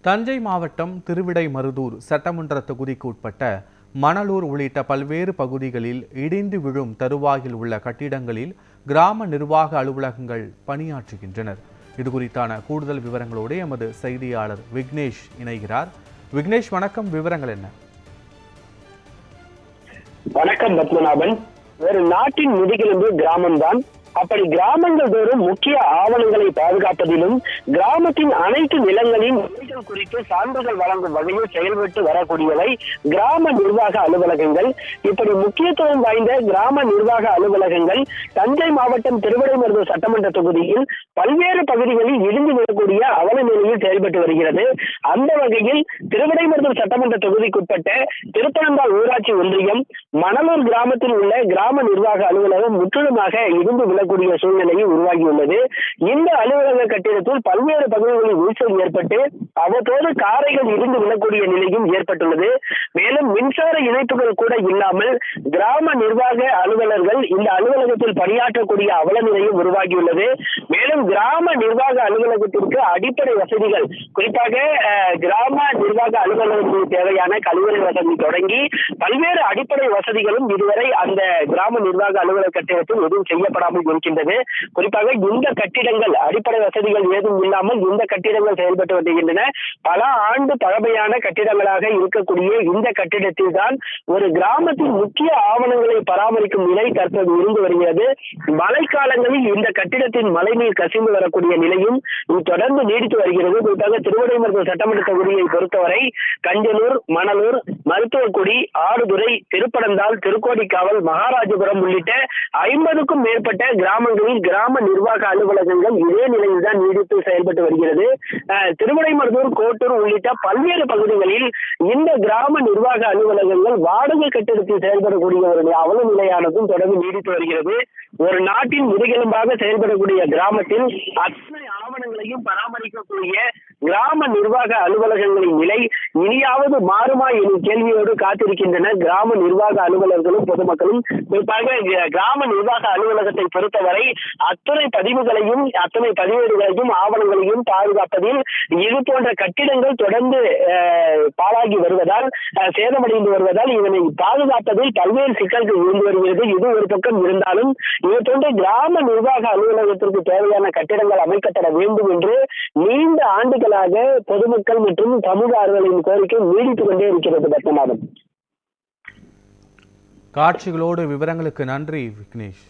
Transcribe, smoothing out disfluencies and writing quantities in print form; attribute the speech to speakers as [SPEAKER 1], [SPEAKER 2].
[SPEAKER 1] தஞ்சை மாவட்டம் திருவிடைமருதூர் சட்டமன்ற தொகுதிக்கு உட்பட்ட மணலூர் உள்ளிட்ட பல்வேறு பகுதிகளில் இடிந்து விழும் தருவாயில் உள்ள கட்டிடங்களில் கிராம நிர்வாக அலுவலகங்கள் பணியாற்றுகின்றனர். இதுகுறித்தான கூடுதல் விவரங்களோடு எமது செய்தியாளர் விக்னேஷ் இணைகிறார். விக்னேஷ், வணக்கம். விவரங்கள் என்ன?
[SPEAKER 2] வணக்கம் பத்மநாபன். ஒரு நாட்டின் முதுகெலும்பு கிராமம்தான். அப்படி கிராமங்கள் தோறும் முக்கிய ஆவணங்களை பாதுகாப்பதிலும் கிராமத்தின் அனைத்து நிலங்களின் உரிமைகள் குறித்து சான்றுகள் வழங்கும் வகையில் செயல்பட்டு வரக்கூடியவை கிராம நிர்வாக அலுவலகங்கள். இப்படி முக்கியத்துவம் வாய்ந்த கிராம நிர்வாக அலுவலகங்கள் தஞ்சை மாவட்டம் திருவிடைமருதூர் சட்டமன்ற தொகுதியில் பல்வேறு பகுதிகளில் இடிந்து விடக்கூடிய அவல நிலையில் செயல்பட்டு வருகிறது. அந்த வகையில் திருவிடைமருதூர் சட்டமன்ற தொகுதிக்குட்பட்ட திருப்பனந்தாள் ஊராட்சி ஒன்றியம் மணலூர் கிராமத்தில் உள்ள கிராம நிர்வாக அலுவலகம் முற்றிலுமாக இடிந்து விழக்கூடிய சூழ்நிலையும் உருவாகியுள்ளது. இந்த அலுவலக கட்டிடத்தில் பல்வேறு பகுதிகளில் வீழ்ச்சி ஏற்பட்டு அவ்வப்போது காரைகள் இடிந்து விழக்கூடிய நிலையும் ஏற்பட்டுள்ளது. மேலும் மின்சார இணைப்புகள் கூட இல்லாமல் கிராம நிர்வாக அலுவலர்கள் இந்த அலுவலகத்தில் பணியாற்றக்கூடிய அவல நிலையும் உருவாகியுள்ளது. மேலும் கிராம நிர்வாக அலுவலகத்திற்கு அடிப்படை வசதிகள், குறிப்பாக கிராம நிர்வாக அலுவலகத்திற்கு தேவையான கழிவறை வசதி தொடங்கி பல்வேறு அடிப்படை வசதிகளும் இதுவரை அந்த கிராம நிர்வாக அலுவலக கட்டிடத்தில் எதுவும் செய்யப்படாமல் இருக்கின்றது. குறிப்பாக இந்த கட்டிடங்கள் அடிப்படை வசதிகள் ஏதும் இல்லாமல் இந்த கட்டிடங்கள் செயல்பட்டு வருகின்றன. பல ஆண்டு பழமையான கட்டிடங்களாக இருக்கக்கூடிய இந்த கட்டிடத்தில் தான் ஒரு கிராமத்தின் முக்கிய ஆவணங்களை பராமரிக்கும் நிலை தற்போது இருந்து வருகிறது. மழைக்காலங்களில் இந்த கட்டிடத்தின் மழைநீர் கசிந்து வரக்கூடிய நிலையும் தொடர்ந்து நீடித்து வருகிறது. குறிப்பாக திருவிடைமருதூர் சட்டமன்ற தொகுதியை பொறுத்தவரை கஞ்சனூர், மணலூர், மருத்துவக்குடி, ஆடுதுறை, திருப்பனந்தாள், திருக்கோடிக்காவல், மகாராஜபுரம் உள்ளிட்ட 50க்கும் மேற்பட்ட கிராமங்களில் கிராம நிர்வாக அலுவலகங்கள் இதே நிலையில் தான் நீடித்து செயல்பட்டு வருகிறது. திருவிடைமருதூர், கோட்டூர் உள்ளிட்ட பல்வேறு பகுதிகளில் இந்த கிராம நிர்வாக அலுவலகங்கள் வாடகை கட்டிடத்தில் செயல்படக்கூடிய ஒரு அவல நிலையானதும் தொடர்ந்து நீடித்து வருகிறது. ஒரு நாட்டின் முதுகெலும்பாக செயல்படக்கூடிய கிராமத்தில் அத்தனை ஆவணங்களையும் பராமரிக்கக்கூடிய கிராம நிர்வாக அலுவலகங்களின் நிலை இனியாவது மாறுமா எனும் கேள்வியோடு காத்திருக்கின்றனர் கிராம நிர்வாக அலுவலர்களும் பொதுமக்களும். குறிப்பாக கிராம நிர்வாக அலுவலகத்தை பொறுத்தவரை அத்தனை பதிவுகளையும் அத்தனை பதிவேடுகளையும் ஆவணங்களையும் பாதுகாப்பதில் இது போன்ற கட்டிடங்கள் தொடர்ந்து பாழாகி வருவதால், சேதமடைந்து வருவதால் இதனை பாதுகாப்பதில் பல்வேறு சிக்கல்கள் இருந்து வருகிறது. இது ஒரு பக்கம் இருந்தாலும் இது போன்ற கிராம நிர்வாக அலுவலகத்திற்கு தேவையான கட்டிடங்கள் அமைக்கப்பட வேண்டும் என்று நீண்ட ஆண்டுகளாக பொதுமக்கள் மற்றும் சமூக ஆர்வலர்களின் கோரிக்கை நீடித்துக் கொண்டே இருக்கிறது. பத்மநாபன்.
[SPEAKER 1] காட்சிகளோடு விவரங்களுக்கு நன்றி விக்னேஷ்.